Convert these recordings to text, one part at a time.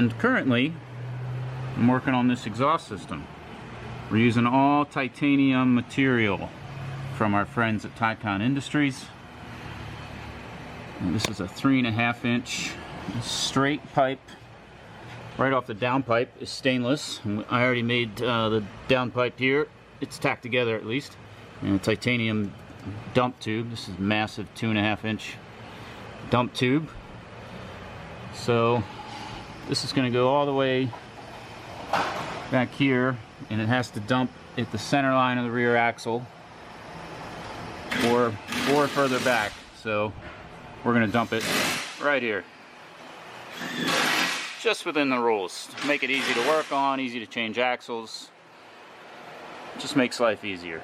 And currently, I'm working on this exhaust system. We're using all titanium material from our friends at Tycon Industries. And this is a 3.5 inch straight pipe. Right off the downpipe is stainless. I already made the downpipe here. It's tacked together at least. And a titanium dump tube. This is a massive 2.5 inch dump tube. So this is going to go all the way back here, and it has to dump at the center line of the rear axle or further back. So we're going to dump it right here, just within the rules. Make it easy to work on, easy to change axles. Just makes life easier.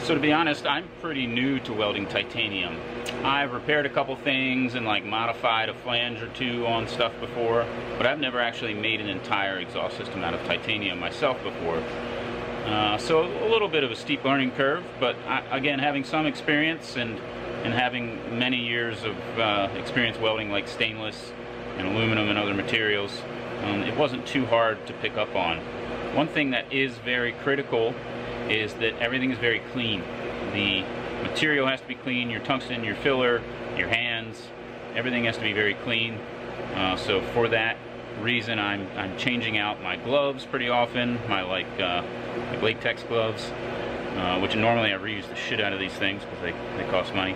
So to be honest, I'm pretty new to welding titanium. I've repaired a couple things and like modified a flange or two on stuff before, but I've never actually made an entire exhaust system out of titanium myself before. So a little bit of a steep learning curve, but again, having some experience and having many years of experience welding like stainless and aluminum and other materials, it wasn't too hard to pick up on. One thing that is very critical is that everything is very clean. The material has to be clean, your tungsten, your filler, your hands, everything has to be very clean. So for that reason, I'm changing out my gloves pretty often, my like latex gloves, which normally I reuse the shit out of these things because they cost money.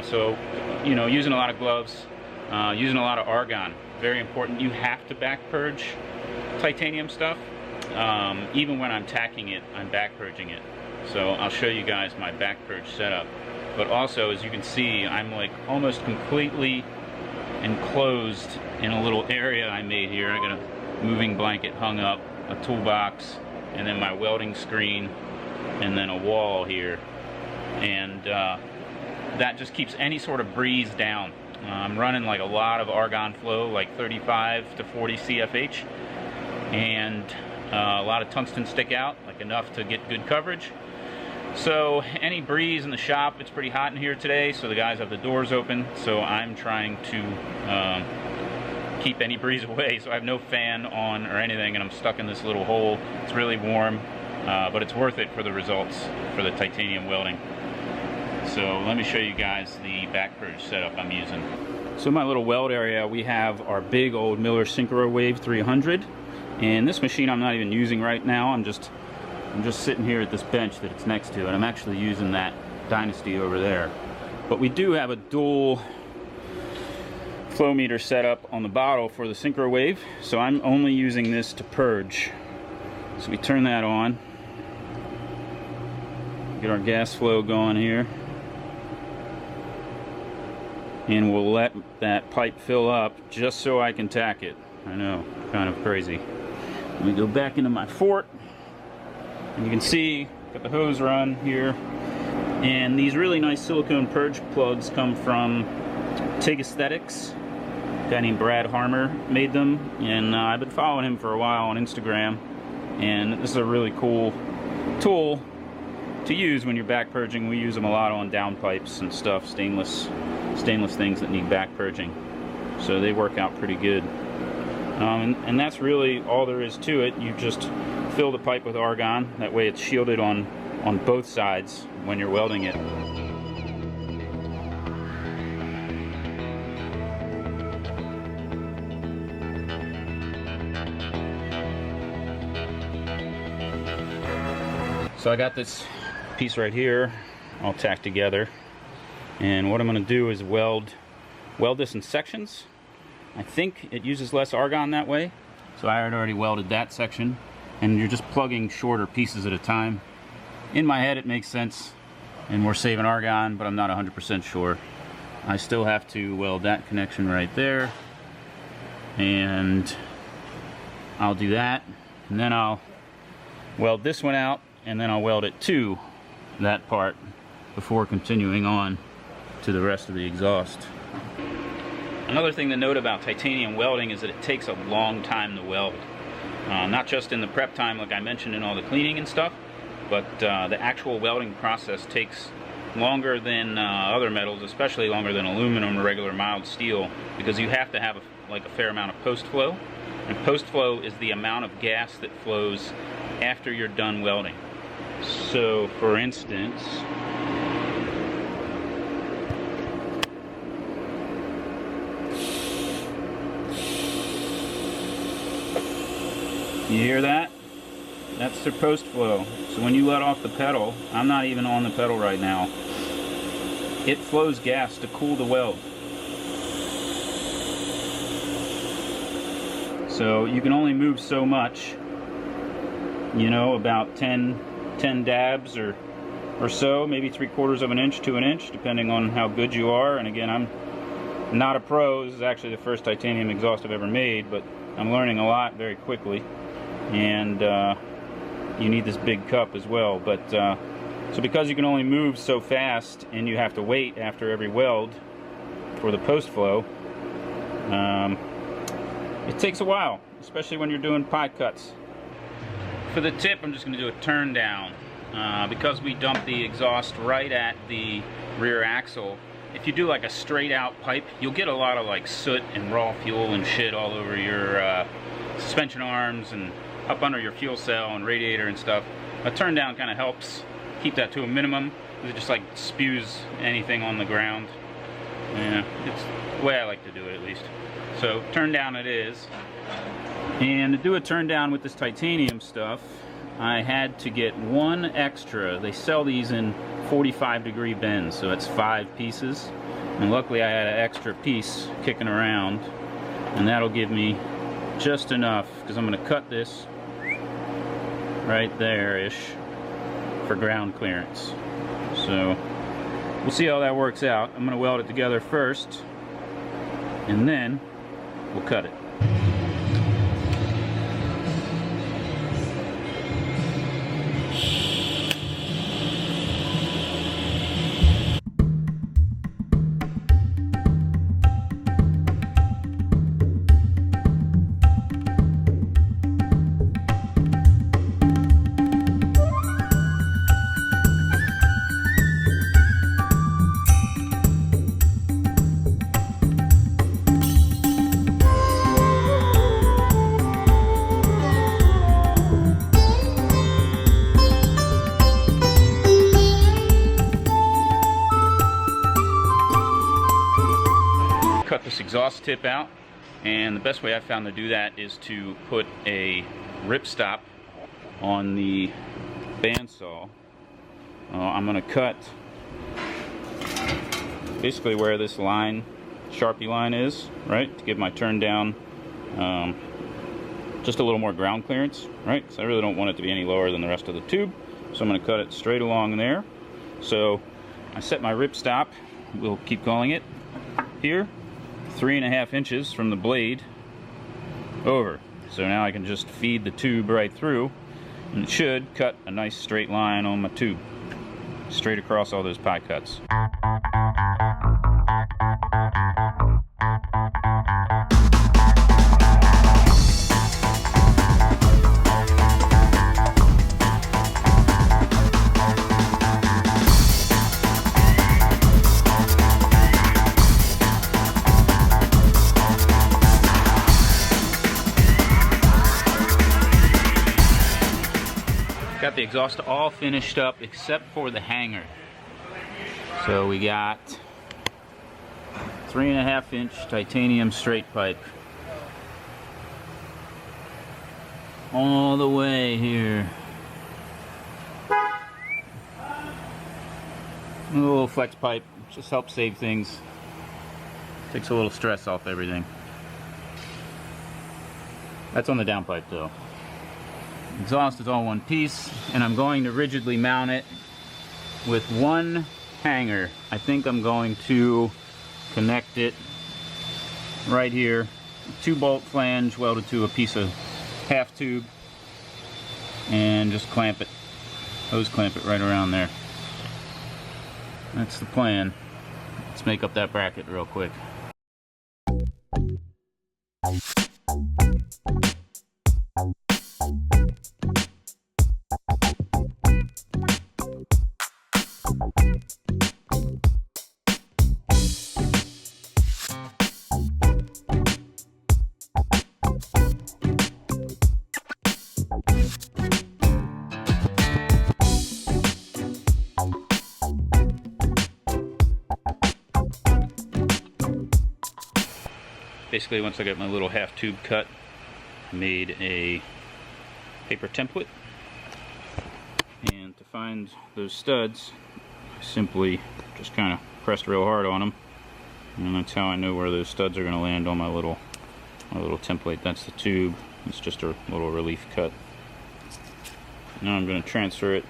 So, you know, using a lot of gloves, using a lot of argon, very important. You have to back purge titanium stuff. Even when I'm tacking it, I'm back purging it. So I'll show you guys my back purge setup. But also, as you can see, I'm like almost completely enclosed in a little area I made here. I got a moving blanket hung up, a toolbox, and then my welding screen, and then a wall here. And that just keeps any sort of breeze down. I'm running like a lot of argon flow, like 35 to 40 CFH, and a lot of tungsten stick out, like enough to get good coverage. So any breeze in the shop, it's pretty hot in here today, so the guys have the doors open, so I'm trying to keep any breeze away. So I have no fan on or anything, and I'm stuck in this little hole. It's really warm, but it's worth it for the results for the titanium welding. So let me show you guys the back purge setup I'm using. So in my little weld area, we have our big old Miller Synchro Wave 300. And this machine I'm not even using right now. I'm just sitting here at this bench that it's next to, and I'm actually using that Dynasty over there. But we do have a dual flow meter set up on the bottle for the Synchro Wave, so I'm only using this to purge. So we turn that on, get our gas flow going here, and we'll let that pipe fill up just so I can tack it. I know, kind of crazy. Let me go back into my fort, and you can see got the hose run here, and these really nice silicone purge plugs come from TIG Aesthetics. A guy named Brad Harmer made them, and I've been following him for a while on Instagram, and this is a really cool tool to use when you're back purging. We use them a lot on downpipes and stuff, stainless things that need back purging, so they work out pretty good. And that's really all there is to it. You just fill the pipe with argon. That way it's shielded on both sides when you're welding it. So I got this piece right here all tacked together. And what I'm going to do is weld this in sections. I think it uses less argon that way, so I had already welded that section, and you're just plugging shorter pieces at a time. In my head it makes sense, and we're saving argon, but I'm not 100% sure. I still have to weld that connection right there, and I'll do that, and then I'll weld this one out, and then I'll weld it to that part before continuing on to the rest of the exhaust. Another thing to note about titanium welding is that it takes a long time to weld. Not just in the prep time like I mentioned in all the cleaning and stuff, but the actual welding process takes longer than other metals, especially longer than aluminum or regular mild steel, because you have to have a fair amount of post flow. And post flow is the amount of gas that flows after you're done welding. So, for instance, you hear that? That's the post flow. So when you let off the pedal, I'm not even on the pedal right now, it flows gas to cool the weld. So you can only move so much, you know, about 10 dabs or so, maybe 3/4 of an inch to an inch, depending on how good you are. And again, I'm not a pro. This is actually the first titanium exhaust I've ever made, but I'm learning a lot very quickly. And you need this big cup as well. But so because you can only move so fast and you have to wait after every weld for the post flow, it takes a while, especially when you're doing pie cuts. For the tip, I'm just going to do a turn down. Because we dump the exhaust right at the rear axle, if you do like a straight out pipe, you'll get a lot of like soot and raw fuel and shit all over your suspension arms and up under your fuel cell and radiator and stuff. A turn down kind of helps keep that to a minimum. It just like spews anything on the ground. Yeah, it's the way I like to do it, at least. So turn down it is. And to do a turn down with this titanium stuff, I had to get one extra. They sell these in 45-degree bends, so it's 5 pieces. And luckily I had an extra piece kicking around, and that'll give me just enough, because I'm going to cut this right there-ish for ground clearance. So we'll see how that works out. I'm going to weld it together first, and then we'll cut it. Cut this exhaust tip out, and the best way I've found to do that is to put a ripstop on the bandsaw. I'm going to cut basically where this line, Sharpie line is, right, to give my turn down just a little more ground clearance, right, because I really don't want it to be any lower than the rest of the tube. So I'm going to cut it straight along there. So I set my ripstop, we'll keep calling it, here, 3.5 inches from the blade over. So now I can just feed the tube right through, and it should cut a nice straight line on my tube, straight across all those pie cuts. Got the exhaust all finished up except for the hanger. So we got 3.5 inch titanium straight pipe all the way here. A little flex pipe, just helps save things. Takes a little stress off everything. That's on the downpipe though. Exhaust is all one piece, and I'm going to rigidly mount it with one hanger. I think I'm going to connect it right here, 2-bolt flange welded to a piece of half tube, and just clamp it, hose clamp it right around there. That's the plan. Let's make up that bracket real quick. basically, once I got my little half tube cut, I made a paper template. And to find those studs, I simply just kind of pressed real hard on them, and that's how I know where those studs are going to land on my little template. That's the tube. It's just a little relief cut. Now I'm going to transfer it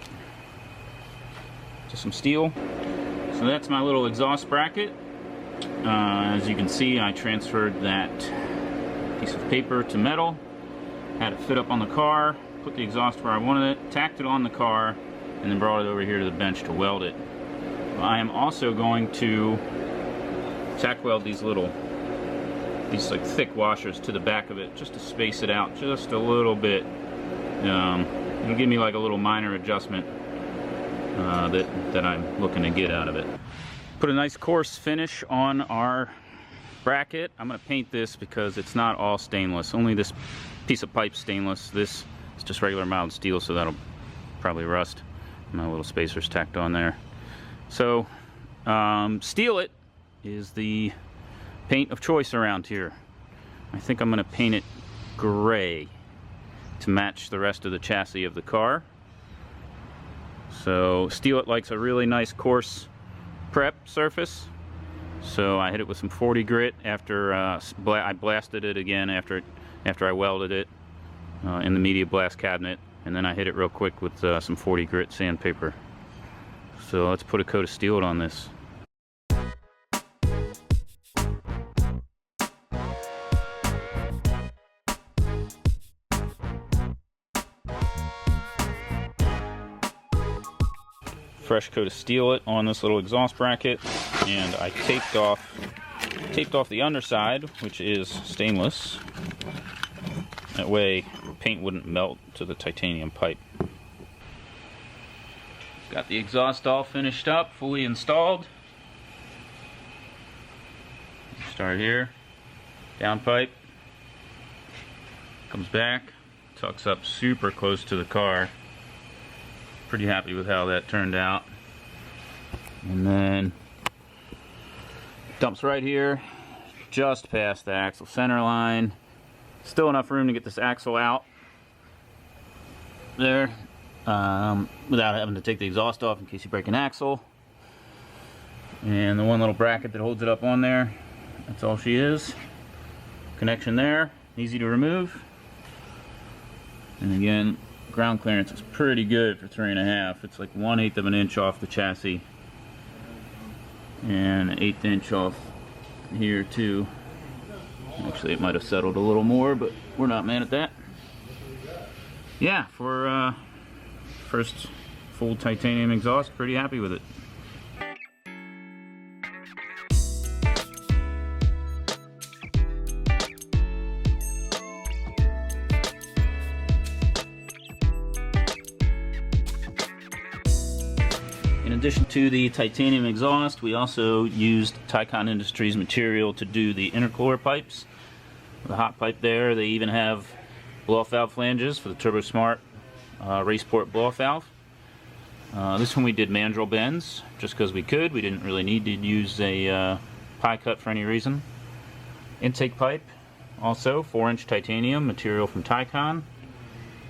to some steel. So that's my little exhaust bracket. As you can see, I transferred that piece of paper to metal, had it fit up on the car, put the exhaust where I wanted it, tacked it on the car, and then brought it over here to the bench to weld it. I am also going to tack weld these like thick washers to the back of it, just to space it out just a little bit. It'll give me like a little minor adjustment that I'm looking to get out of it. Put a nice coarse finish on our bracket. I'm going to paint this because it's not all stainless. Only this piece of pipe stainless. This is just regular mild steel, so that'll probably rust. My little spacer's tacked on there. So Steel It is the paint of choice around here. I think I'm going to paint it gray to match the rest of the chassis of the car. So Steel It likes a really nice coarse prep surface, so I hit it with some 40 grit after I blasted it again after I welded it in the media blast cabinet, and then I hit it real quick with some 40 grit sandpaper. So let's put a coat of Steel It on this. Fresh coat of Steel It on this little exhaust bracket, and I taped off the underside, which is stainless. That way paint wouldn't melt to the titanium pipe. Got the exhaust all finished up, fully installed. Start here, downpipe, comes back, tucks up super close to the car. Pretty happy with how that turned out. And then dumps right here, just past the axle center line. Still enough room to get this axle out there without having to take the exhaust off in case you break an axle. And the one little bracket that holds it up on there, that's all she is. Connection there, easy to remove. And again, ground clearance is pretty good for 3.5. It's like 1/8 of an inch off the chassis, and 1/8 inch off here too. Actually, it might have settled a little more, but we're not mad at that. Yeah, for first full titanium exhaust, pretty happy with it. In addition to the titanium exhaust, we also used Taycan Industries material to do the intercooler pipes. The hot pipe there, they even have blow-off valve flanges for the Turbo Smart race port blow-off valve. This one we did mandrel bends just because we could. We didn't really need to use a pie cut for any reason. Intake pipe, also 4-inch titanium material from Taycan,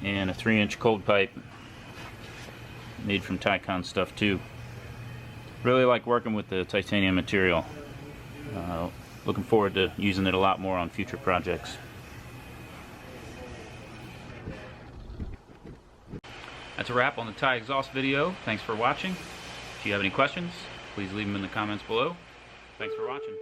and a 3-inch cold pipe made from Taycan stuff too. Really like working with the titanium material. Looking forward to using it a lot more on future projects. That's a wrap on the Ty exhaust video. Thanks for watching. If you have any questions, please leave them in the comments below. Thanks for watching.